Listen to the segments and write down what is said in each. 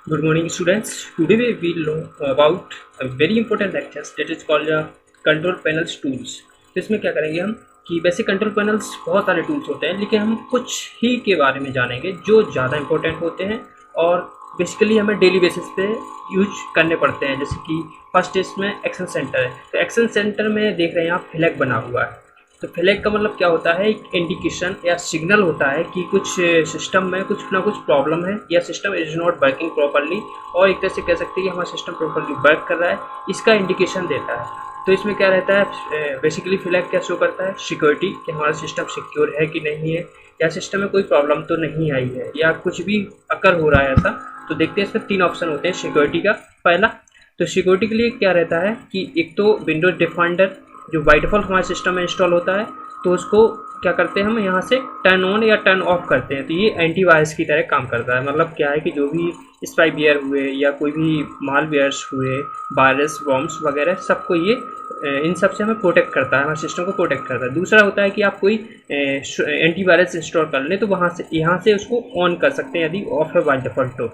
Good morning, students. Today we will know about a very important lecture that is called control panels tools. तो इसमें क्या करेंगे हम कि वैसे कंट्रोल पैनल्स बहुत सारे टूल्स होते हैं, लेकिन हम कुछ ही के बारे में जानेंगे जो ज़्यादा इंपॉर्टेंट होते हैं और बेसिकली हमें डेली बेसिस पे यूज करने पड़ते हैं। जैसे कि फर्स्ट इसमें एक्शन सेंटर है, तो एक्शन सेंटर में देख रहे हैं आप फ्लैग बना हुआ है। तो फ्लैग का मतलब क्या होता है, एक इंडिकेशन या सिग्नल होता है कि कुछ सिस्टम में कुछ ना कुछ प्रॉब्लम है या system is not working properly, और एक तरह से कह सकते हैं कि हमारा सिस्टम प्रॉपरली वर्क कर रहा है, इसका इंडिकेशन देता है। तो इसमें क्या रहता है, बेसिकली फ्लैग क्या शो करता है, सिक्योरिटी, कि हमारा सिस्टम सिक्योर है कि नहीं है, या सिस्टम में कोई प्रॉब्लम तो नहीं आई है, या कुछ भी अकर हो रहा है ऐसा। तो देखते हैं इसमें तीन ऑप्शन होते हैं सिक्योरिटी का। पहला, तो सिक्योरिटी के लिए क्या रहता है कि एक तो विंडोज डिफेंडर जो बाय डिफ़ॉल्ट हमारे सिस्टम में इंस्टॉल होता है, तो उसको क्या करते हैं हम यहाँ से टर्न ऑन या टर्न ऑफ करते हैं। तो ये एंटीवायरस की तरह काम करता है। मतलब क्या है कि जो भी स्पाईवेयर हुए या कोई भी मालवेयर्स हुए, वायरस बॉम्ब्स वगैरह, सबको ये इन सब से हमें प्रोटेक्ट करता है, हमारे सिस्टम को प्रोटेक्ट करता है। दूसरा होता है कि आप कोई एंटीवायरस इंस्टॉल कर लें तो वहाँ से यहाँ से उसको ऑन कर सकते हैं यदि ऑफ है बाय डिफ़ॉल्ट तो।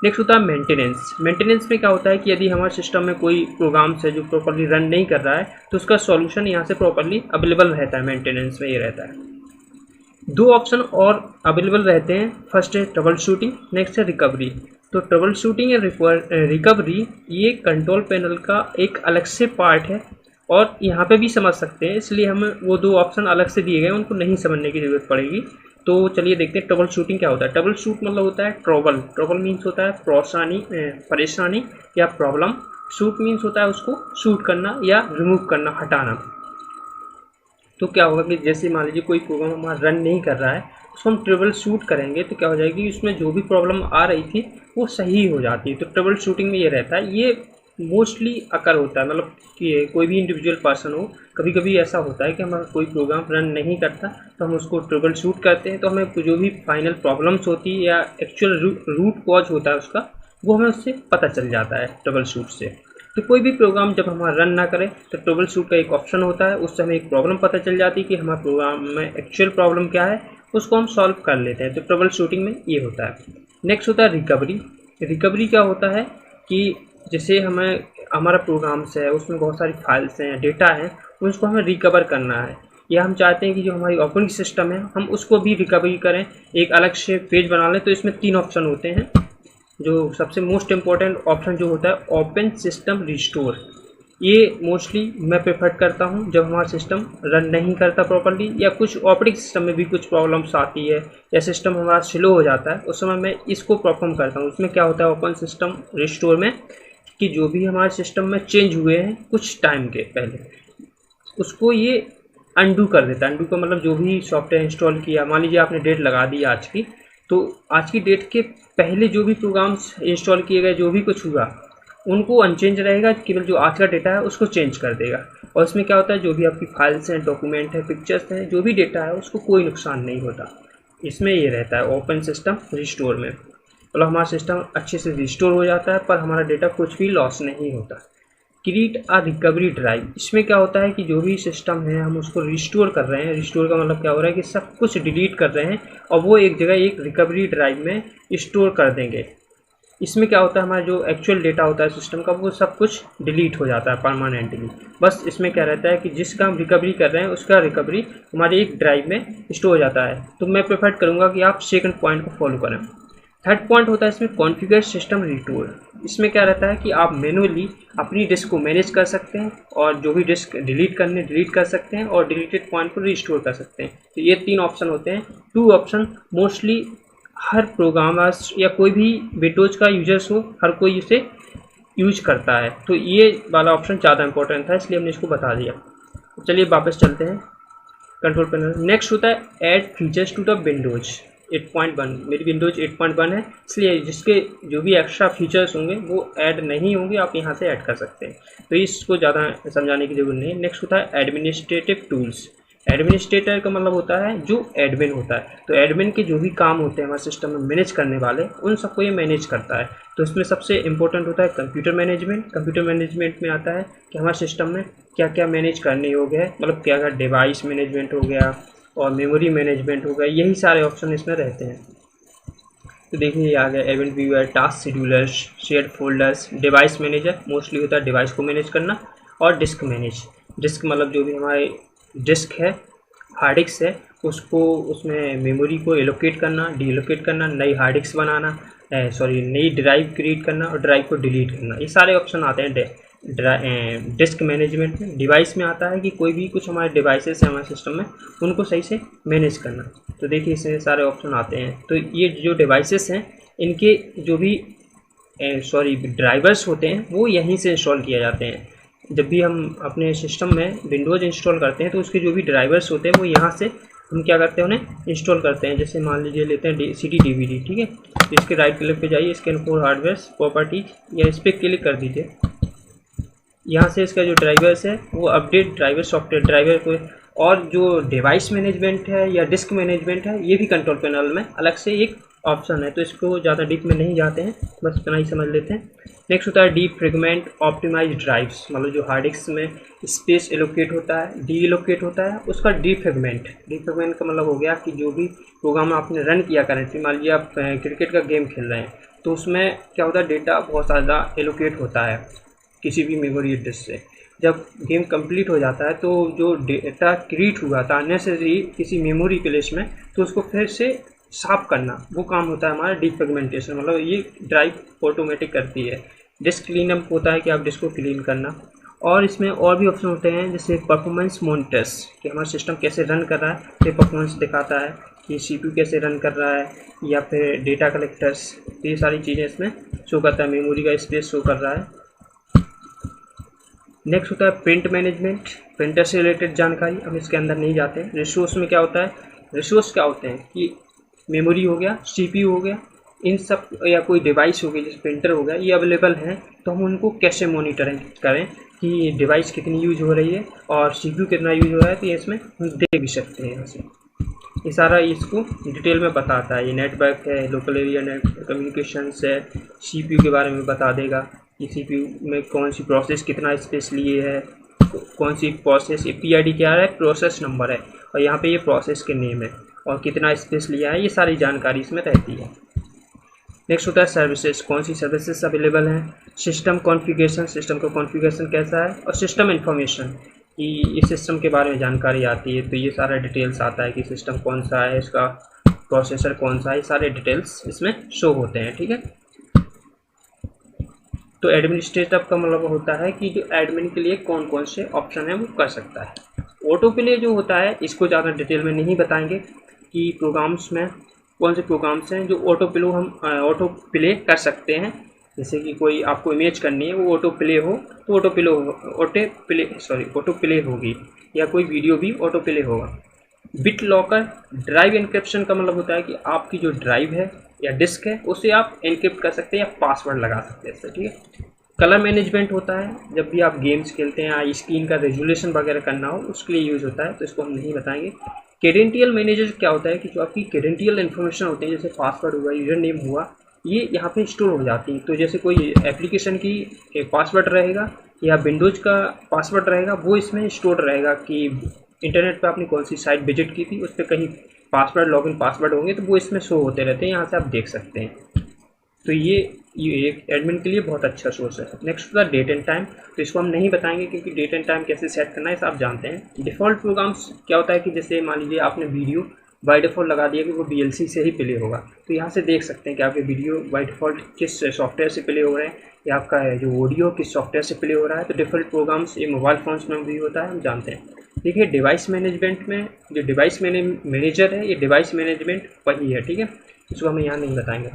नेक्स्ट होता है मेंटेनेंस। मेंटेनेंस में क्या होता है कि यदि हमारे सिस्टम में कोई प्रोग्राम्स है जो प्रॉपर्ली रन नहीं कर रहा है, तो उसका सॉल्यूशन यहाँ से प्रॉपर्ली अवेलेबल रहता है। मेंटेनेंस में ये रहता है। दो ऑप्शन और अवेलेबल रहते हैं, फर्स्ट है ट्रबल शूटिंग, नेक्स्ट है रिकवरी। तो ट्रबल शूटिंग या रिकवरी ये कंट्रोल पैनल का एक अलग से पार्ट है, और यहाँ पे भी समझ सकते हैं, इसलिए हमें वो दो ऑप्शन अलग से दिए गए, उनको नहीं समझने की ज़रूरत पड़ेगी। तो चलिए देखते हैं ट्रबल शूटिंग क्या होता है। ट्रबल शूट मतलब होता है ट्रबल, ट्रबल मीन्स होता है परेशानी या प्रॉब्लम। शूट मीन्स होता है उसको शूट करना या रिमूव करना, हटाना। तो क्या होगा कि जैसे मान लीजिए कोई प्रोग्राम हमारा रन नहीं कर रहा है, उसको हम ट्रबल शूट करेंगे तो क्या हो जाएगी, उसमें जो भी प्रॉब्लम आ रही थी वो सही हो जाती है। तो ट्रबल शूटिंग में ये रहता है, ये मोस्टली अकर होता है। मतलब कि कोई भी इंडिविजुअल पर्सन हो, कभी कभी ऐसा होता है कि हमारा कोई प्रोग्राम रन नहीं करता तो हम उसको ट्रबल शूट करते हैं, तो हमें जो भी फाइनल प्रॉब्लम्स होती है या एक्चुअल रूट कॉज होता है उसका, वो हमें उससे पता चल जाता है ट्रबल शूट से। तो कोई भी प्रोग्राम जब हमारा रन ना करे तो ट्रबल शूट का एक ऑप्शन होता है, उससे हमें एक प्रॉब्लम पता चल जाती है कि हमारे प्रोग्राम में एक्चुअल प्रॉब्लम क्या है, उसको हम सॉल्व कर लेते हैं। तो ट्रबल शूटिंग में ये होता है। नेक्स्ट होता है रिकवरी। रिकवरी क्या होता है कि जैसे हमें हमारा प्रोग्राम्स है, उसमें बहुत सारी फाइल्स हैं, डेटा है, उसको हमें रिकवर करना है, या हम चाहते हैं कि जो हमारी ऑपरेटिंग सिस्टम है हम उसको भी रिकवरी करें, एक अलग से पेज बना लें। तो इसमें तीन ऑप्शन होते हैं। जो सबसे मोस्ट इम्पॉर्टेंट ऑप्शन जो होता है ओपन सिस्टम रिस्टोर, ये मोस्टली मैं प्रेफर करता हूँ जब हमारा सिस्टम रन नहीं करता प्रॉपर्ली, या कुछ ऑपरेटिंग सिस्टम में भी कुछ प्रॉब्लम्स आती है या सिस्टम हमारा स्लो हो जाता है, उस समय मैं इसको परफॉर्म करता हूँ। उसमें क्या होता है ओपन सिस्टम रिस्टोर में कि जो भी हमारे सिस्टम में चेंज हुए हैं कुछ टाइम के पहले, उसको ये अंडू कर देता है। अंडू का मतलब जो भी सॉफ्टवेयर इंस्टॉल किया, मान लीजिए आपने डेट लगा दी आज की, तो आज की डेट के पहले जो भी प्रोग्राम्स इंस्टॉल किए गए, जो भी कुछ हुआ, उनको अनचेंज रहेगा, केवल जो आज का डेटा है उसको चेंज कर देगा। और इसमें क्या होता है, जो भी आपकी फाइल्स हैं, डॉक्यूमेंट है, पिक्चर्स हैं, जो भी डेटा है उसको कोई नुकसान नहीं होता। इसमें ये रहता है ओपन सिस्टम रिस्टोर में। मतलब हमारा सिस्टम अच्छे से रिस्टोर हो जाता है, पर हमारा डेटा कुछ भी लॉस नहीं होता। क्रिएट अ रिकवरी ड्राइव, इसमें क्या होता है कि जो भी सिस्टम है हम उसको रिस्टोर कर रहे हैं। रिस्टोर का मतलब क्या हो रहा है कि सब कुछ डिलीट कर रहे हैं और वो एक जगह एक रिकवरी ड्राइव में स्टोर कर देंगे। इसमें क्या होता है, हमारा जो एक्चुअल डेटा होता है सिस्टम का वो सब कुछ डिलीट हो जाता है परमानेंटली। बस इसमें क्या रहता है कि जिसका हम रिकवरी कर रहे हैं उसका रिकवरी हमारी एक ड्राइव में स्टोर हो जाता है। तो मैं प्रेफर करूँगा कि आप सेकंड पॉइंट को फॉलो करें। थर्ड पॉइंट होता है इसमें कॉन्फ़िगर सिस्टम रिस्टोर। इसमें क्या रहता है कि आप मैनुअली अपनी डिस्क को मैनेज कर सकते हैं, और जो भी डिस्क डिलीट करने डिलीट कर सकते हैं, और डिलीटेड पॉइंट को रिस्टोर कर सकते हैं। तो ये तीन ऑप्शन होते हैं। टू ऑप्शन मोस्टली हर प्रोग्रामर्स या कोई भी विंडोज का यूजर्स हो, हर कोई इसे यूज करता है। तो ये वाला ऑप्शन ज़्यादा इंपॉर्टेंट था, इसलिए हमने इसको बता दिया। चलिए वापस चलते हैं कंट्रोल पैनल। नेक्स्ट होता है add features to the Windows 8.1। मेरी विंडोज 8.1 है, इसलिए जिसके जो भी एक्स्ट्रा फीचर्स होंगे वो ऐड नहीं होंगे, आप यहाँ से ऐड कर सकते हैं। तो इसको ज़्यादा समझाने की ज़रूरत नहीं है। नेक्स्ट होता है एडमिनिस्ट्रेटिव टूल्स। एडमिनिस्ट्रेटर का मतलब होता है जो एडमिन होता है। तो एडमिन के जो भी काम होते हैं हमारे सिस्टम में मैनेज करने वाले, उन सबको ये मैनेज करता है। तो इसमें सबसे इंपॉर्टेंट होता है कंप्यूटर मैनेजमेंट। कंप्यूटर मैनेजमेंट में आता है कि हमारे सिस्टम में क्या क्या मैनेज करने योग्य है, मतलब क्या क्या डिवाइस मैनेजमेंट हो गया और मेमोरी मैनेजमेंट हो गया, यही सारे ऑप्शन इसमें रहते हैं। तो देखिए ये आ गया event viewer, task schedulers, share folders, device manager, mostly होता है डिवाइस को मैनेज करना, और डिस्क मैनेज। डिस्क मतलब जो भी हमारे डिस्क है, हार्ड डिस्क है, उसको उसमें मेमोरी को एलोकेट करना, डीलोकेट करना, नई हार्ड डिस्क बनाना, नई ड्राइव क्रिएट करना और ड्राइव को डिलीट करना। ये सारे ऑप्शन आते हैं डिस्क मैनेजमेंट में। डिवाइस में आता है कि कोई भी कुछ हमारे डिवाइसेस हैं हमारे सिस्टम में, उनको सही से मैनेज करना। तो देखिए इसमें सारे ऑप्शन आते हैं। तो ये जो डिवाइसेस हैं इनके जो भी ड्राइवर्स होते हैं वो यहीं से इंस्टॉल किए जाते हैं। जब भी हम अपने सिस्टम में विंडोज़ इंस्टॉल करते हैं तो उसके जो भी ड्राइवर्स होते हैं वो यहाँ से हम क्या करते हैं, उन्हें इंस्टॉल करते हैं। जैसे मान लीजिए लेते हैं CD DVD, ठीक है। इसके राइट क्लिक पे जाइए, स्कैन फॉर हार्डवेयर प्रॉपर्टीज, या इस पर क्लिक कर दीजिए। यहाँ से इसका जो ड्राइवर्स है वो अपडेट ड्राइवर, सॉफ्टवेयर ड्राइवर को, और जो डिवाइस मैनेजमेंट है या डिस्क मैनेजमेंट है ये भी कंट्रोल पैनल में अलग से एक ऑप्शन है। तो इसको ज़्यादा डीप में नहीं जाते हैं, बस इतना ही समझ लेते हैं। नेक्स्ट होता है डीप फ्रेगमेंट ऑप्टिमाइज ड्राइव्स, मतलब जो हार्ड डिस्क में स्पेस एलोकेट होता है, डी एलोकेट होता है, उसका डीप फ्रेगमेंट। डीप फ्रेगमेंट का मतलब हो गया कि जो भी प्रोग्राम आपने रन किया करेंटली, मान लीजिए आप क्रिकेट का गेम खेल रहे हैं, तो उसमें क्या होता है, डेटा बहुत ज़्यादा एलोकेट होता है किसी भी मेमोरी एड्रेस से। जब गेम कंप्लीट हो जाता है तो जो डेटा क्रिएट हुआ था अननेसेसरी किसी मेमोरी प्लेस में, तो उसको फिर से साफ करना, वो काम होता है हमारा डीफ्रेगमेंटेशन। मतलब ये ड्राइव ऑटोमेटिक करती है। डिस्क क्लीन अप होता है कि आप डिस्क को क्लीन करना। और इसमें और भी ऑप्शन होते हैं जैसे परफॉर्मेंस मॉनिटर्स, कि हमारा सिस्टम कैसे रन कर रहा है, ये परफॉर्मेंस दिखाता है कि CPU कैसे रन कर रहा है, या फिर डेटा कलेक्टर्स, तो ये सारी चीज़ें इसमें शो करता है। मेमोरी का स्पेस शो कर रहा है। नेक्स्ट होता है प्रिंट मैनेजमेंट, प्रिंटर से रिलेटेड जानकारी, हम इसके अंदर नहीं जाते हैं। रिसोर्स में क्या होता है, रिसोर्स क्या होते हैं कि मेमोरी हो गया, CPU हो गया, इन सब, या कोई डिवाइस हो गई जैसे प्रिंटर हो गया, ये अवेलेबल हैं, तो हम उनको कैसे मॉनिटरिंग करें कि डिवाइस कितनी यूज हो रही है और CPU कितना यूज हो रहा है, तो ये इसमें हम देख भी सकते हैं। यहाँ से ये सारा इसको डिटेल में बताता है। ये नेटवर्क है, लोकल एरिया नेट कम्युनिकेशंस है, CPU के बारे में बता देगा कि CPU में कौन सी प्रोसेस कितना स्पेस लिए है, कौन सी प्रोसेस, PID क्या है, प्रोसेस नंबर है, और यहाँ पे ये प्रोसेस के नेम है, और कितना स्पेस लिया है, ये सारी जानकारी इसमें रहती है। नेक्स्ट होता है सर्विसेज, कौन सी सर्विसेज अवेलेबल हैं, सिस्टम कॉन्फ़िगरेशन, सिस्टम का कॉन्फ़िगरेशन कैसा है, और सिस्टम इन्फॉर्मेशन, कि इस सिस्टम के बारे में जानकारी आती है। तो ये सारा डिटेल्स आता है कि सिस्टम कौन सा है, इसका प्रोसेसर कौन सा है, ये सारे डिटेल्स इसमें शो होते हैं, ठीक है। तो एडमिनिस्ट्रेटर का मतलब होता है कि जो एडमिन के लिए कौन कौन से ऑप्शन है वो कर सकता है। ऑटो प्ले जो होता है इसको ज़्यादा डिटेल में नहीं बताएंगे कि प्रोग्राम्स में कौन से प्रोग्राम्स हैं जो ऑटो प्ले कर सकते हैं। जैसे कि कोई आपको इमेज करनी है, वो ऑटो प्ले हो तो ऑटो प्ले होगी, या कोई वीडियो भी ऑटो प्ले होगा। बिट लॉकर ड्राइव एन्क्रिप्शन का मतलब होता है कि आपकी जो ड्राइव है या डिस्क है उसे आप एनक्रिप्ट कर सकते हैं या पासवर्ड लगा सकते हैं इससे, ठीक है। कलर मैनेजमेंट होता है, जब भी आप गेम्स खेलते हैं या स्क्रीन का रेजोल्यूशन वगैरह करना हो उसके लिए यूज़ होता है, तो इसको हम नहीं बताएंगे। क्रेडेंशियल मैनेजर क्या होता है कि जो आपकी क्रेडेंशियल इन्फॉर्मेशन होती है, जैसे पासवर्ड हुआ, यूजर नेम हुआ, ये यहाँ पे स्टोर हो जाती है। तो जैसे कोई एप्लीकेशन की पासवर्ड रहेगा या विंडोज़ का पासवर्ड रहेगा, वो इसमें स्टोर रहेगा कि इंटरनेट पे आपने कौन सी साइट विजिट की थी, उस पर कहीं पासवर्ड, लॉगिन पासवर्ड होंगे, तो वो इसमें शो होते रहते हैं, यहाँ से आप देख सकते हैं। तो ये एक एडमिन के लिए बहुत अच्छा सोर्स है। नेक्स्ट होता है डेट एंड टाइम, तो इसको हम नहीं बताएंगे क्योंकि डेट एंड टाइम कैसे सेट करना है सब आप जानते हैं। डिफ़ॉल्ट प्रोग्राम्स क्या होता है कि जैसे मान लीजिए आपने वीडियो बाय डिफ़ॉल्ट लगा दिया कि वो VLC से ही प्ले होगा, तो यहाँ से देख सकते हैं कि आपके वीडियो बाय डिफ़ॉल्ट किस सॉफ्टवेयर से प्ले हो रहे हैं, या आपका जो ऑडियो किस सॉफ्टवेयर से प्ले हो रहा है। तो डिफ़ॉल्ट प्रोग्राम्स ये मोबाइल फ़ोन्स में भी होता है, हम जानते हैं। देखिए डिवाइस मैनेजमेंट में जो डिवाइस मैनेजर है, ये डिवाइस मैनेजमेंट वही है, ठीक है, इसको हम यहाँ नहीं बताएंगे।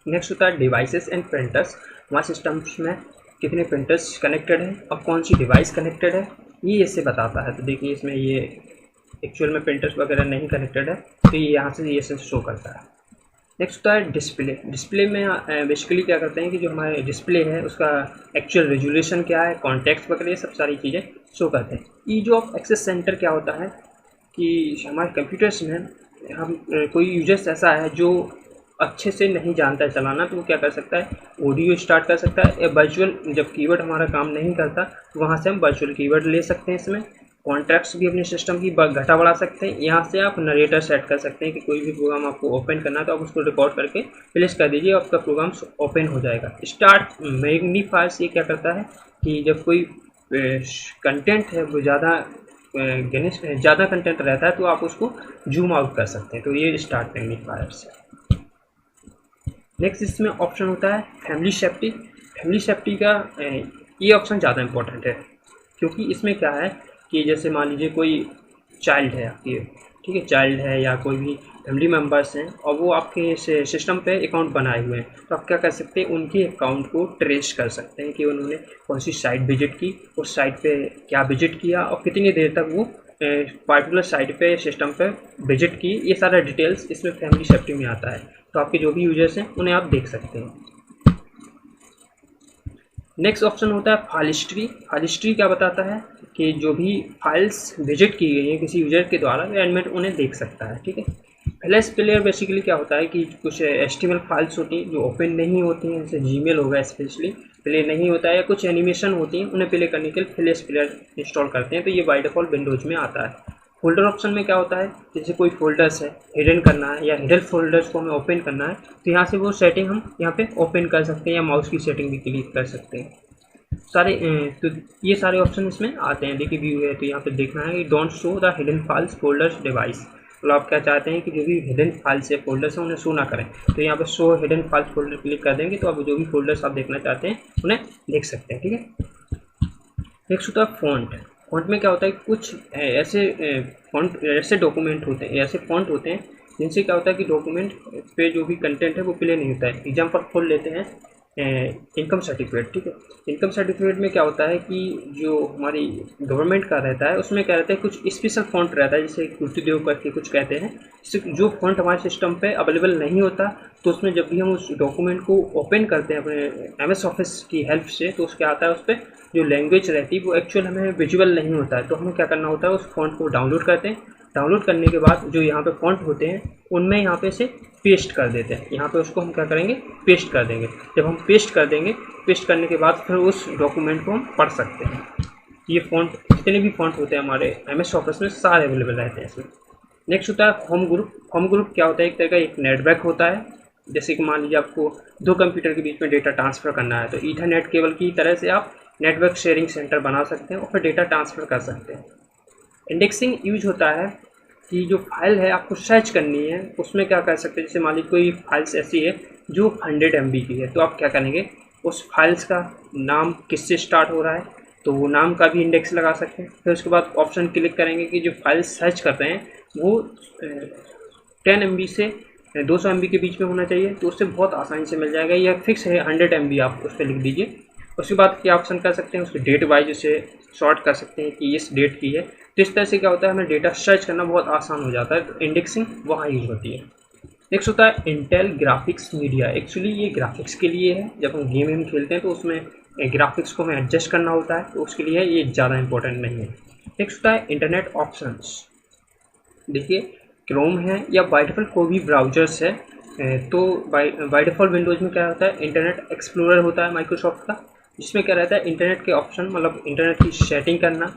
नेक्स्ट होता है डिवाइसेस एंड प्रिंटर्स, हमारे सिस्टम्स में कितने प्रिंटर्स कनेक्टेड हैं और कौन सी डिवाइस कनेक्टेड है, ये इससे बताता है। तो देखिए इसमें ये एक्चुअल में प्रिंटर्स वगैरह नहीं कनेक्टेड है, तो ये यहाँ से ये शो करता है। नेक्स्ट होता है डिस्प्ले। डिस्प्ले में बेसिकली क्या करते हैं कि जो हमारे डिस्प्ले है उसका एक्चुअल रेजोल्यूशन क्या है, कॉन्टेक्स्ट वगैरह, ये सब सारी चीज़ें शो करते हैं। ईज ऑफ एक्सेस सेंटर क्या होता है कि हमारे कंप्यूटर्स में हम कोई यूजर्स ऐसा है जो अच्छे से नहीं जानता है चलाना, तो वो क्या कर सकता है, ऑडियो स्टार्ट कर सकता है, या वर्चुअल, जब कीवर्ड हमारा काम नहीं करता तो वहाँ से हम वर्चुअल कीवर्ड ले सकते हैं इसमें, कॉन्ट्रैक्ट्स भी अपने सिस्टम की घटा बढ़ा सकते हैं। यहाँ से आप नरेटर सेट कर सकते हैं कि कोई भी प्रोग्राम आपको ओपन करना है तो आप उसको रिकॉर्ड करके प्लेस कर दीजिए, आपका प्रोग्राम ओपन हो जाएगा। स्टार्ट मैग्नीफायर्स ये क्या करता है कि जब कोई कंटेंट है वो ज़्यादा कंटेंट रहता है तो आप उसको जूम आउट कर सकते हैं, तो ये स्टार्ट मैग्नीफायर्स है। नेक्स्ट इसमें ऑप्शन होता है फैमिली सेफ्टी। फैमिली सेफ्टी का ये ऑप्शन ज़्यादा इंपॉर्टेंट है, क्योंकि इसमें क्या है कि जैसे मान लीजिए कोई चाइल्ड है आपके, ठीक है, चाइल्ड है या कोई भी फैमिली मेम्बर्स हैं और वो आपके सिस्टम पे अकाउंट बनाए हुए हैं, तो आप क्या कर सकते हैं, उनके अकाउंट को ट्रेस कर सकते हैं कि उन्होंने कौन सी साइट विजिट की, उस साइट पे क्या विजिट किया और कितनी देर तक वो पार्टिकुलर साइट पे सिस्टम पे विजिट की। ये सारा डिटेल्स इसमें फैमिली सेफ्टी में आता है, तो आपके जो भी यूजर्स हैं उन्हें आप देख सकते हैं। नेक्स्ट ऑप्शन होता है फाइल हिस्ट्री। फाइल हिस्ट्री क्या बताता है कि जो भी फाइल्स विजिट की गई हैं किसी यूजर के द्वारा, एडमिन उन्हें देख सकता है, ठीक है। फ्लैश प्लेयर बेसिकली क्या होता है कि कुछ HTML फाइल्स होती हैं जो ओपन नहीं होती हैं, जैसे जीमेल होगा स्पेशली प्ले नहीं होता है, या कुछ एनिमेशन होती हैं उन्हें प्ले करने के लिए फ्लैश प्लेयर इंस्टॉल करते हैं, तो ये बाय डिफ़ॉल्ट विंडोज़ में आता है। फोल्डर ऑप्शन में क्या होता है, जैसे कोई फोल्डर्स है हिडन करना है या हिडन फोल्डर्स को हमें ओपन करना है, तो यहाँ से वो सेटिंग हम यहाँ पे ओपन कर सकते हैं या माउस की सेटिंग भी क्लिक कर सकते हैं सारे। तो ये सारे ऑप्शन इसमें आते हैं। देखिए व्यू है तो यहाँ पे देखना है कि don't show the hidden files folders device, मतलब आप क्या चाहते हैं कि जो भी हिडन फाइल्स है फोल्डर्स हैं उन्हें शो ना करें, तो यहाँ पे show hidden files folder click कर देंगे तो आप जो भी फोल्डर्स आप देखना चाहते हैं उन्हें देख सकते हैं, ठीक है। नेक्स्ट होता है फॉन्ट। फॉन्ट में क्या होता है, कुछ ऐसे डॉक्यूमेंट होते हैं, ऐसे फॉन्ट होते हैं जिनसे क्या होता है कि डॉक्यूमेंट पे जो भी कंटेंट है वो प्ले नहीं होता है। एग्जाम्पल खोल लेते हैं इनकम सर्टिफिकेट, ठीक है। इनकम सर्टिफिकेट में क्या होता है कि जो हमारी गवर्नमेंट का रहता है उसमें क्या रहता है, कुछ स्पेशल फॉन्ट रहता है जिसे कुर्तुदेव करके कुछ कहते हैं, जो फॉन्ट हमारे सिस्टम पे अवेलेबल नहीं होता, तो उसमें जब भी हम उस डॉक्यूमेंट को ओपन करते हैं अपने MS ऑफिस की हेल्प से, तो उसके आता है उस पर जो लैंग्वेज रहती है वो एक्चुअल हमें विजुअल नहीं होता है, तो हमें क्या करना होता है उस फॉन्ट को डाउनलोड करते हैं। डाउनलोड करने के बाद जो यहाँ पे फॉन्ट होते हैं उनमें यहाँ पे से पेस्ट कर देते हैं, यहाँ पे उसको हम क्या करेंगे पेस्ट कर देंगे। जब हम पेस्ट कर देंगे, पेस्ट करने के बाद फिर उस डॉक्यूमेंट को हम पढ़ सकते हैं। ये फॉन्ट जितने भी फॉन्ट होते हैं हमारे MS ऑफिस में सारे अवेलेबल रहते हैं इसमें। नेक्स्ट होता है होम ग्रुप। होम ग्रुप क्या होता है, एक तरह का एक नेटवर्क होता है, जैसे कि मान लीजिए आपको दो कंप्यूटर के बीच में डेटा ट्रांसफ़र करना है, तो ईथरनेट केबल की तरह से आप नेटवर्क शेयरिंग सेंटर बना सकते हैं और फिर डेटा ट्रांसफ़र कर सकते हैं। इंडेक्सिंग यूज होता है कि जो फाइल है आपको सर्च करनी है, उसमें क्या कर सकते हैं, जैसे मान लीजिए कोई फाइल्स ऐसी है जो 100 MB की है, तो आप क्या करेंगे उस फाइल्स का नाम किससे स्टार्ट हो रहा है तो वो नाम का भी इंडेक्स लगा सकते हैं। फिर उसके बाद ऑप्शन क्लिक करेंगे कि जो फाइल सर्च कर रहे हैं वो 10 MB से 200 MB के बीच में होना चाहिए, तो उससे बहुत आसानी से मिल जाएगा। यह फिक्स है 100 MB, आप उस पर लिख दीजिए। उसके बाद क्या ऑप्शन कर सकते हैं, उसके डेट वाइज उसे सॉर्ट कर सकते हैं कि इस डेट की है, तो इस तरह से क्या होता है हमें डेटा सर्च करना बहुत आसान हो जाता है, तो इंडेक्सिंग वहाँ यूज होती है। नेक्स्ट होता है इंटेल ग्राफिक्स मीडिया। एक्चुअली ये ग्राफिक्स के लिए है, जब हम गेम खेलते हैं तो उसमें ग्राफिक्स को हमें एडजस्ट करना होता है, तो उसके लिए ये ज़्यादा इंपॉर्टेंट नहीं है। नेक्स्ट होता है इंटरनेट ऑप्शंस। देखिए क्रोम है या बाय डिफ़ॉल्ट कोई भी ब्राउजर्स है, तो बाय डिफ़ॉल्ट विंडोज़ में क्या होता है इंटरनेट एक्सप्लोरर होता है माइक्रोसॉफ्ट का, जिसमें क्या रहता है इंटरनेट के ऑप्शन, मतलब इंटरनेट की सेटिंग करना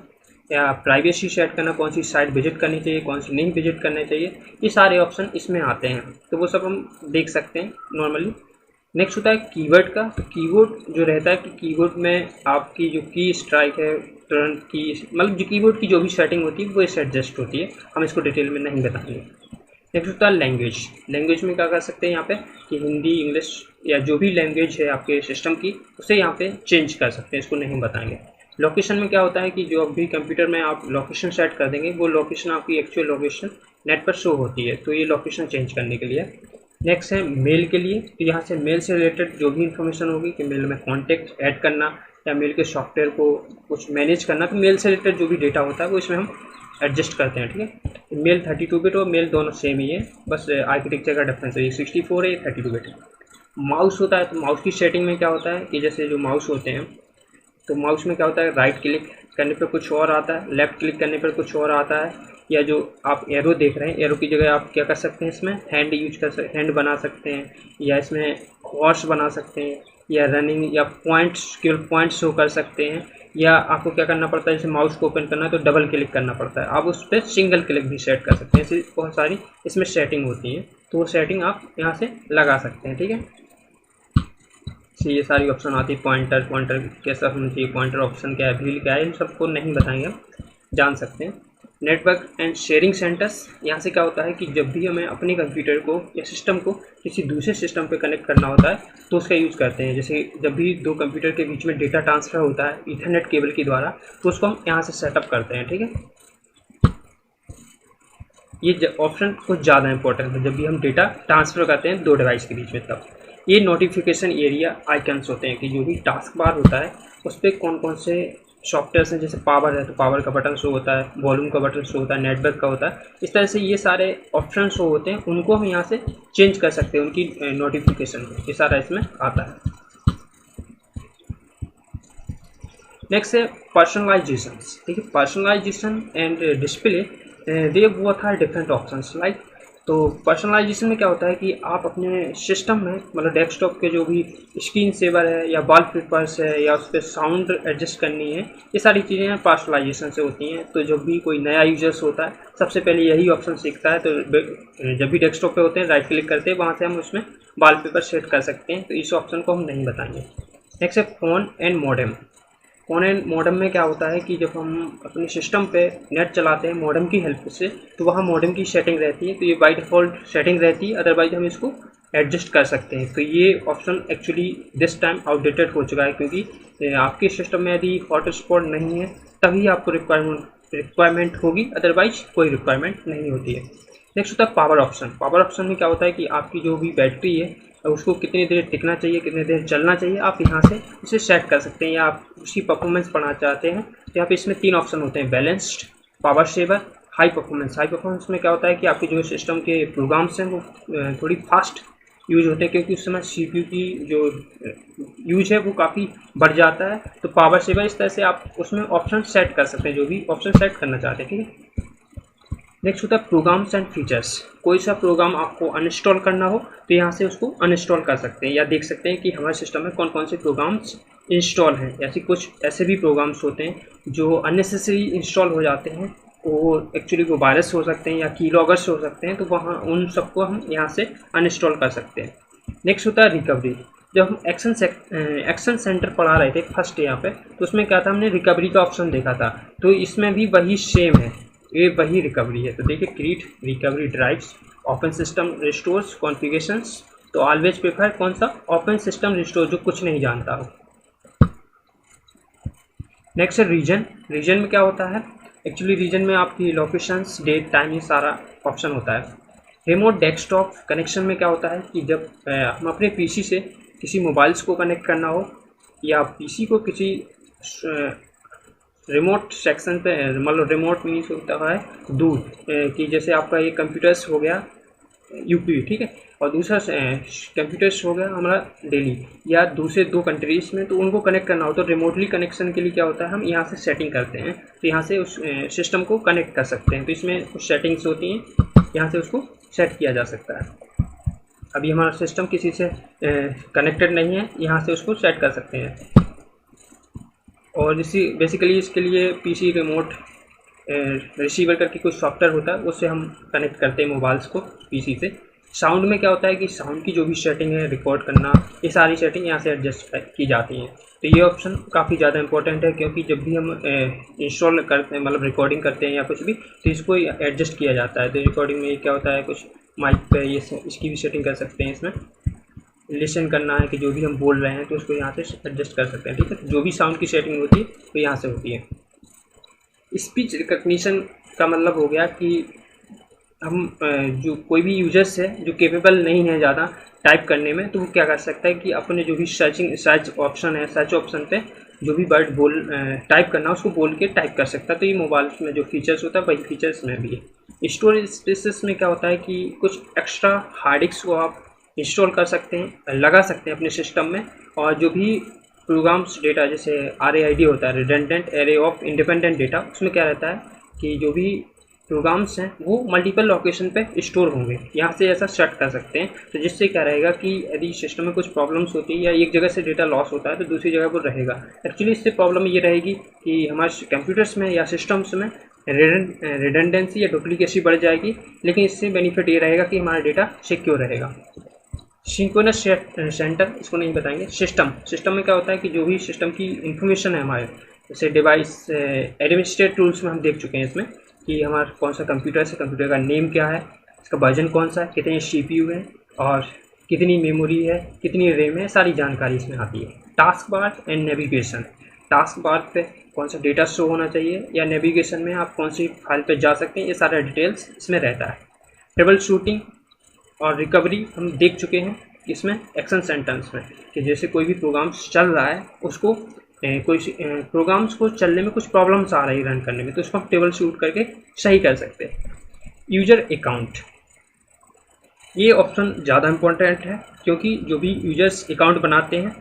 या प्राइवेसी सेट करना, कौन सी साइट विजिट करनी चाहिए कौन सी नहीं विजिट करनी चाहिए, ये सारे ऑप्शन इसमें आते हैं, तो वो सब हम देख सकते हैं नॉर्मली। नेक्स्ट होता है कीवर्ड का। कीवर्ड जो रहता है कि कीवर्ड में आपकी जो की स्ट्राइक है तुरंत की, मतलब जो कीवर्ड की जो भी सेटिंग होती है वो इससे एडजस्ट होती है, हम इसको डिटेल में नहीं बताएंगे। नेक्स्ट होता है लैंग्वेज। लैंग्वेज में क्या कर सकते हैं यहाँ पे कि हिंदी इंग्लिश या जो भी लैंग्वेज है आपके सिस्टम की उसे यहाँ पे चेंज कर सकते हैं, इसको नहीं बताएंगे। लोकेशन में क्या होता है कि जो भी कंप्यूटर में आप लोकेशन सेट कर देंगे वो लोकेशन आपकी एक्चुअल लोकेशन नेट पर शो होती है, तो ये लोकेशन चेंज करने के लिए। नेक्स्ट है मेल के लिए, तो यहाँ से मेल से रिलेटेड जो भी इंफॉर्मेशन होगी कि मेल में कॉन्टैक्ट ऐड करना या मेल के सॉफ्टवेयर को कुछ मैनेज करना, तो मेल से रिलेटेड जो भी डेटा होता है वो इसमें हम एडजस्ट करते हैं, ठीक है। मेल 32 बिट और मेल दोनों सेम ही है, बस आर्किटेक्चर का डिफरेंस है, ये 64 है, ये 32 बिट है। माउस होता है, तो माउस की सेटिंग में क्या होता है कि जैसे जो माउस होते हैं, तो माउस में क्या होता है राइट क्लिक करने पर कुछ और आता है, लेफ़्ट क्लिक करने पर कुछ और आता है, या जो आप एरो देख रहे हैं एरो की जगह आप क्या कर सकते हैं इसमें हैंड यूज कर सकते, हैंड बना सकते हैं, या इसमें हॉर्स बना सकते हैं, या रनिंग या पॉइंट्स, केवल पॉइंट्स शो कर सकते हैं, या आपको क्या करना पड़ता है, जैसे माउस को ओपन करना है तो डबल क्लिक करना पड़ता है, आप उस पर सिंगल क्लिक भी सेट कर सकते हैं। ऐसी बहुत सारी इसमें सेटिंग होती हैं, तो वो सेटिंग आप यहाँ से लगा सकते हैं। ठीक है, ये सारी ऑप्शन आती है, पॉइंटर कैसा होना चाहिए, पॉइंटर ऑप्शन क्या है, व्हील क्या है, इन सबको नहीं बताएंगे, हम जान सकते हैं। नेटवर्क एंड शेयरिंग सेंटर्स, यहाँ से क्या होता है कि जब भी हमें अपने कंप्यूटर को या सिस्टम को किसी दूसरे सिस्टम पे कनेक्ट करना होता है तो उसका यूज़ करते हैं। जैसे जब भी दो कंप्यूटर के बीच में डेटा ट्रांसफ़र होता है ईथरनेट केबल के द्वारा, तो उसको हम यहाँ से सेटअप करते हैं। ठीक है, ये ऑप्शन कुछ ज़्यादा इंपॉर्टेंट है जब भी हम डेटा ट्रांसफ़र करते हैं दो डिवाइस के बीच में। तब ये नोटिफिकेशन एरिया आइकन्स होते हैं कि जो भी टास्क बार होता है उस पर कौन कौन से सॉफ्टवेयर हैं, जैसे पावर है तो पावर का बटन शो होता है, वॉल्यूम का बटन शो होता है, नेटवर्क का होता है, इस तरह से ये सारे ऑप्शन शो होते हैं, उनको हम यहाँ से चेंज कर सकते हैं उनकी नोटिफिकेशन को, ये सारा इसमें आता है। नेक्स्ट है पर्सनलाइजेशन। ठीक है, personalisation and display they both are different options like. तो पर्सनलाइजेशन में क्या होता है कि आप अपने सिस्टम में, मतलब डेस्कटॉप के जो भी स्क्रीन सेवर है या वॉलपेपर्स है या उस पर साउंड एडजस्ट करनी है, ये सारी चीज़ें पर्सनलाइजेशन से होती हैं। तो जब भी कोई नया यूजर्स होता है सबसे पहले यही ऑप्शन सीखता है, तो जब भी डेस्कटॉप पे होते हैं राइट क्लिक करते हैं, वहाँ से हम उसमें वॉलपेपर सेट कर सकते हैं, तो इस ऑप्शन को हम नहीं बताएंगे। नेक्स्ट है phone and modem. Phone and modem में क्या होता है कि जब हम अपने सिस्टम पे नेट चलाते हैं मॉडेम की हेल्प से, तो वहाँ मॉडेम की सेटिंग रहती है, तो ये बाय डिफ़ॉल्ट सेटिंग रहती है, अदरवाइज हम इसको एडजस्ट कर सकते हैं। तो ये option actually this time outdated हो चुका है, क्योंकि आपके सिस्टम में यदि हॉटस्पॉट नहीं है तभी आपको रिक्वायरमेंट होगी, अदरवाइज कोई रिक्वायरमेंट नहीं होती है। नेक्स्ट होता है पावर ऑप्शन। पावर ऑप्शन में क्या होता है कि आपकी जो भी बैटरी है उसको कितनी देर टिकना चाहिए, कितनी देर चलना चाहिए, आप यहाँ से उसे सेट कर सकते हैं, या आप उसकी परफॉर्मेंस बढ़ाना चाहते हैं तो यहाँ पे इसमें 3 ऑप्शन होते हैं, balanced, power saver, high performance. High performance में क्या होता है कि आपके जो सिस्टम के प्रोग्राम्स हैं वो थोड़ी फास्ट यूज होते हैं, क्योंकि उस समय CPU की जो यूज है वो काफ़ी बढ़ जाता है। तो पावर सेवर इस तरह से आप उसमें ऑप्शन सेट कर सकते हैं, जो भी ऑप्शन सेट करना चाहते हैं। ठीक है, नेक्स्ट होता है प्रोग्राम्स एंड फीचर्स। कोई सा प्रोग्राम आपको अनइंस्टॉल करना हो तो यहाँ से उसको अनइंस्टॉल कर सकते हैं, या देख सकते हैं कि हमारे सिस्टम में कौन कौन से प्रोग्राम्स इंस्टॉल हैं। ऐसे कुछ ऐसे भी प्रोग्राम्स होते हैं जो अननेसेसरी इंस्टॉल हो जाते हैं, वो एक्चुअली वो वायरस हो सकते हैं या कीलॉगर्स हो सकते हैं, तो वहाँ उन सबको हम यहाँ से अनइंस्टॉल कर सकते हैं। नेक्स्ट होता है रिकवरी। जब हम एक्शन सेंटर पढ़ा रहे थे फर्स्ट यहाँ पे, तो उसमें क्या था, हमने रिकवरी का ऑप्शन देखा था, तो इसमें भी वही सेम है, ये वही रिकवरी है। तो देखिए, create recovery drives, open system restores configurations. तो ऑलवेज प्रेफर कौन सा, ओपन सिस्टम रिस्टोर, जो कुछ नहीं जानता हो। नेक्स्ट है रीजन। रीजन में क्या होता है, एक्चुअली रीजन में आपकी लोकेशंस, डेट, टाइम, ये सारा ऑप्शन होता है। रिमोट डेस्कटॉप कनेक्शन में क्या होता है कि जब हम अपने पीसी से किसी मोबाइल्स को कनेक्ट करना हो, या पीसी को किसी रिमोट सेक्शन पे, मतलब रिमोट मीन्स होता है दूर, कि जैसे आपका ये कंप्यूटर्स हो गया यूपी, ठीक है, और दूसरा कंप्यूटर्स हो गया हमारा दिल्ली या दूसरे 2 कंट्रीज़ में, तो उनको कनेक्ट करना हो तो रिमोटली कनेक्शन के लिए क्या होता है, हम यहाँ से सेटिंग करते हैं, तो यहाँ से उस सिस्टम को कनेक्ट कर सकते हैं। तो इसमें कुछ सेटिंग्स होती हैं, यहाँ से उसको सेट किया जा सकता है। अभी हमारा सिस्टम किसी से कनेक्टेड नहीं है, यहाँ से उसको सेट कर सकते हैं। और इसी बेसिकली इसके लिए पीसी रिमोट रिसीवर करके कुछ सॉफ्टवेयर होता है, उससे हम कनेक्ट करते हैं मोबाइल्स को पीसी से। साउंड में क्या होता है कि साउंड की जो भी सेटिंग है, रिकॉर्ड करना, ये सारी सेटिंग यहाँ से एडजस्ट की जाती हैं। तो ये ऑप्शन काफ़ी ज़्यादा इंपॉर्टेंट है, क्योंकि जब भी हम इंस्टॉल करते हैं, मतलब रिकॉर्डिंग करते हैं या कुछ भी, तो इसको एडजस्ट किया जाता है। तो रिकॉर्डिंग में क्या होता है, कुछ माइक पे ये इसकी भी सेटिंग कर सकते हैं। इसमें लिसन करना है कि जो भी हम बोल रहे हैं तो उसको यहाँ से एडजस्ट कर सकते हैं। ठीक है, जो भी साउंड की सेटिंग होती है तो यहाँ से होती है। स्पीच रिकग्निशन का मतलब हो गया कि हम जो कोई भी यूजर्स है जो केपेबल नहीं है ज़्यादा टाइप करने में, तो वो क्या कर सकता है कि अपने जो भी सर्च ऑप्शन है, सर्च ऑप्शन पे जो भी वर्ड टाइप करना है उसको बोल के टाइप कर सकता है। तो ये मोबाइल में जो फीचर्स होता है वही फीचर्स में भी है। स्टोरेज स्पेसेस में क्या होता है कि कुछ एक्स्ट्रा हार्ड डिस्क को आप इंस्टॉल कर सकते हैं, लगा सकते हैं अपने सिस्टम में, और जो भी प्रोग्राम्स डेटा, जैसे RAID होता है, redundant array of independent data, उसमें क्या रहता है कि जो भी प्रोग्राम्स हैं वो मल्टीपल लोकेशन पे स्टोर होंगे। यहाँ से ऐसा सेट कर सकते हैं, तो जिससे क्या रहेगा कि यदि सिस्टम में कुछ प्रॉब्लम्स होती है या एक जगह से डेटा लॉस होता है तो दूसरी जगह पर रहेगा। एक्चुअली इससे प्रॉब्लम ये रहेगी कि हमारे कंप्यूटर्स में या सिस्टम्स में रिडंडेंसी या डुप्लीकेसी बढ़ जाएगी, लेकिन इससे बेनिफिट ये रहेगा कि हमारा डेटा सिक्योर रहेगा। सिंक्रोनस सेंटर, इसको नहीं बताएंगे। सिस्टम में क्या होता है कि जो भी सिस्टम की इंफॉर्मेशन है हमारे, जैसे डिवाइस एडमिनिस्ट्रेट टूल्स में हम देख चुके हैं इसमें कि हमारा कौन सा कंप्यूटर है, कंप्यूटर का नेम क्या है, इसका वर्जन कौन सा है, कितने CPU है और कितनी मेमोरी है, कितनी रैम है, सारी जानकारी इसमें आती है। Task bar and navigation, task bar पे कौन सा डेटा शो होना चाहिए या नेविगेशन में आप कौन सी फाइल पे जा सकते हैं, ये सारा डिटेल्स इसमें रहता है। ट्रबल शूटिंग और रिकवरी हम देख चुके हैं इसमें एक्शन सेंटेंस में, कि जैसे कोई भी प्रोग्राम चल रहा है उसको कोई प्रोग्राम्स को चलने में कुछ प्रॉब्लम्स आ रही है रन करने में, तो उसको हम टेबल शूट करके सही कर सकते हैं। यूजर अकाउंट, ये ऑप्शन ज़्यादा इम्पोर्टेंट है क्योंकि जो भी यूजर्स अकाउंट बनाते हैं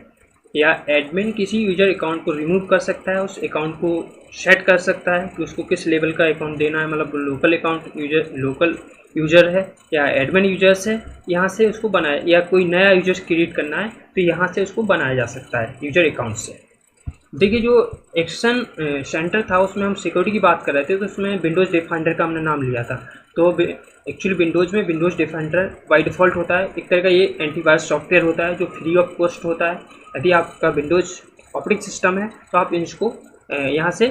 या एडमिन किसी यूजर अकाउंट को रिमूव कर सकता है, उस अकाउंट को सेट कर सकता है कि उसको किस लेवल का अकाउंट देना है, मतलब लोकल अकाउंट लोकल यूजर है या एडमिन यूजर्स है, यहाँ से उसको बनाया, या कोई नया यूजर्स क्रिएट करना है तो यहाँ से उसको बनाया जा सकता है यूजर अकाउंट से। देखिए जो एक्शन सेंटर था उसमें हम सिक्योरिटी की बात कर रहे थे, तो उसमें विंडोज़ डिफेंडर का हमने नाम लिया था। तो एक्चुअली विंडोज़ में विंडोज़ डिफेंडर बाय डिफ़ॉल्ट होता है, एक तरह का ये एंटीवायरस सॉफ्टवेयर होता है जो फ्री ऑफ कॉस्ट होता है। यदि आपका विंडोज़ ऑपरेटिंग सिस्टम है तो आप इसको यहाँ से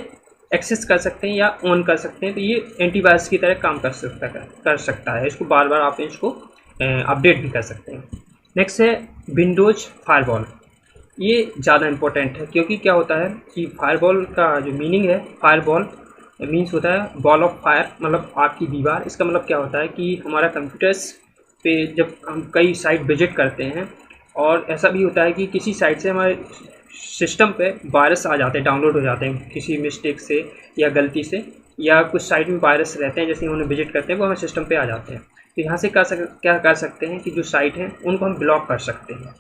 एक्सेस कर सकते हैं या ऑन कर सकते हैं, तो ये एंटीवायरस की तरह काम कर सकता है। इसको बार बार आप इसको अपडेट भी कर सकते हैं। नेक्स्ट है विंडोज़ फायरवॉल, ये ज़्यादा इम्पोर्टेंट है क्योंकि क्या होता है कि फायरवॉल का जो मीनिंग है, फायरवॉल मीन्स होता है बॉल ऑफ फायर, मतलब आग की दीवार। इसका मतलब क्या होता है कि हमारा कंप्यूटर्स पे जब हम कई साइट विजिट करते हैं, और ऐसा भी होता है कि किसी साइट से हमारे सिस्टम पे वायरस आ जाते हैं, डाउनलोड हो जाते हैं किसी मिस्टेक से या गलती से, या कुछ साइट में वायरस रहते हैं जैसे उन्हें विजिट करते हैं वो हमारे सिस्टम पे आ जाते हैं। तो यहाँ से क्या कर सकते हैं कि जो साइट हैं उनको हम ब्लॉक कर सकते हैं,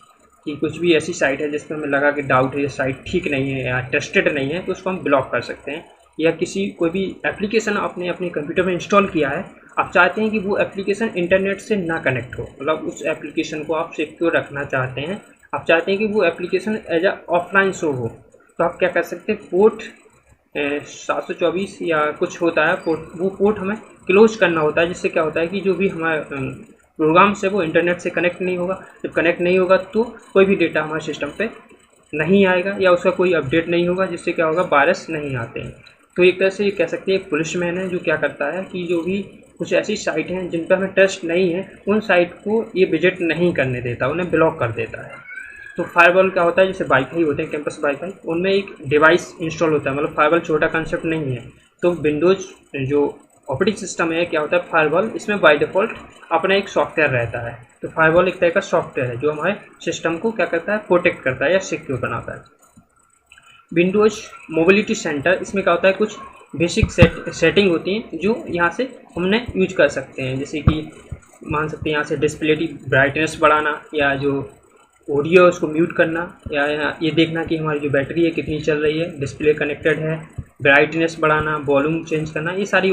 कि कुछ भी ऐसी साइट है जिसमें हमें लगा कि डाउट है, ये साइट ठीक नहीं है या ट्रस्टेड नहीं है, तो उसको हम ब्लॉक कर सकते हैं। या कोई भी एप्लीकेशन आपने अपने कंप्यूटर में इंस्टॉल किया है, आप चाहते हैं कि वो एप्लीकेशन इंटरनेट से ना कनेक्ट हो, मतलब उस एप्लीकेशन को आप सिक्योर रखना चाहते हैं, आप चाहते हैं कि वो application as a offline show हो, तो आप क्या कर सकते हैं, पोर्ट 724 या कुछ होता है पोर्ट, वो पोर्ट हमें क्लोज करना होता है, जिससे क्या होता है कि जो भी हमारा प्रोग्राम से वो इंटरनेट से कनेक्ट नहीं होगा। जब कनेक्ट नहीं होगा तो कोई भी डेटा हमारे सिस्टम पे नहीं आएगा या उसका कोई अपडेट नहीं होगा, जिससे क्या होगा, वायरस नहीं आते हैं। तो एक तरह से ये कह सकते हैं एक पुलिसमैन है जो क्या करता है कि जो भी कुछ ऐसी साइट हैं जिन पर हमें ट्रस्ट नहीं है, उन साइट को ये विजिट नहीं करने देता, उन्हें ब्लॉक कर देता है। तो फायरवॉल क्या होता है, जैसे वाईफाई होते हैं, कैंपस वाईफाई, उनमें एक डिवाइस इंस्टॉल होता है, मतलब फायरवॉल छोटा कंसेप्ट नहीं है। तो विंडोज़ जो ऑपरेटिंग सिस्टम है, क्या होता है फायरवॉल, इसमें बाय डिफ़ॉल्ट अपना एक सॉफ्टवेयर रहता है। तो फायरवॉल एक तरह का सॉफ्टवेयर है जो हमारे सिस्टम को क्या करता है, प्रोटेक्ट करता है या सिक्योर बनाता है। विंडोज़ मोबिलिटी सेंटर, इसमें क्या होता है, कुछ बेसिक सेटिंग होती हैं जो यहाँ से हमने यूज कर सकते हैं, जैसे कि मान सकते हैं यहाँ से डिस्प्ले की ब्राइटनेस बढ़ाना, या जो ऑडियो है उसको म्यूट करना, या ये देखना कि हमारी जो बैटरी है कितनी चल रही है, डिस्प्ले कनेक्टेड है, ब्राइटनेस बढ़ाना, वॉल्यूम चेंज करना, ये सारी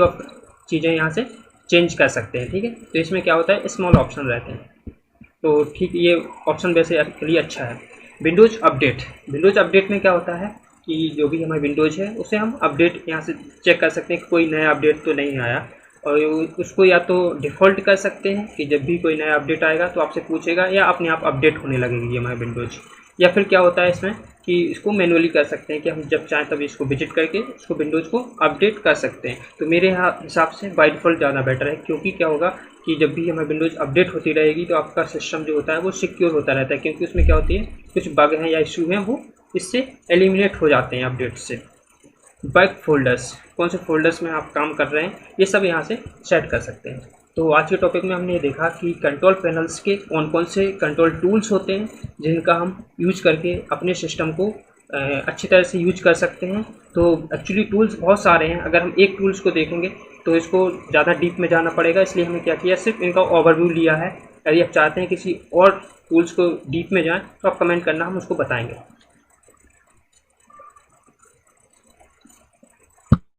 चीज़ें यहाँ से चेंज कर सकते हैं। ठीक है, तो इसमें क्या होता है, स्मॉल ऑप्शन रहते हैं, तो ठीक ये ऑप्शन वैसे एक्चुअली अच्छा है। विंडोज़ अपडेट में क्या होता है कि जो भी हमारे विंडोज़ है उसे हम अपडेट यहाँ से चेक कर सकते हैं कि कोई नया अपडेट तो नहीं आया, और उसको या तो डिफ़ॉल्ट कर सकते हैं कि जब भी कोई नया अपडेट आएगा तो आपसे पूछेगा, या अपने आप अपडेट होने लगेगी हमारे विंडोज़। या फिर क्या होता है इसमें कि इसको मैनुअली कर सकते हैं कि हम जब चाहें तब इसको विजिट करके इसको विंडोज़ को अपडेट कर सकते हैं। तो मेरे हिसाब से बाय डिफ़ॉल्ट ज़्यादा बेटर है, क्योंकि क्या होगा कि जब भी हमारी विंडोज़ अपडेट होती रहेगी तो आपका सिस्टम जो होता है वो सिक्योर होता रहता है, क्योंकि उसमें क्या होती है, कुछ बग हैं या इशू हैं वो इससे एलिमिनेट हो जाते हैं अपडेट से। बैक फोल्डर्स, कौन से फोल्डर्स में आप काम कर रहे हैं, ये सब यहाँ से सेट कर सकते हैं। तो आज के टॉपिक में हमने ये देखा कि कंट्रोल पैनल्स के कौन कौन से कंट्रोल टूल्स होते हैं जिनका हम यूज करके अपने सिस्टम को अच्छी तरह से यूज कर सकते हैं। तो एक्चुअली टूल्स बहुत सारे हैं, अगर हम एक टूल्स को देखेंगे तो इसको ज़्यादा डीप में जाना पड़ेगा, इसलिए हमने क्या किया, सिर्फ इनका ओवरव्यू लिया है। यदि आप चाहते हैं किसी और टूल्स को डीप में जाएँ तो आप कमेंट करना, हम उसको बताएंगे।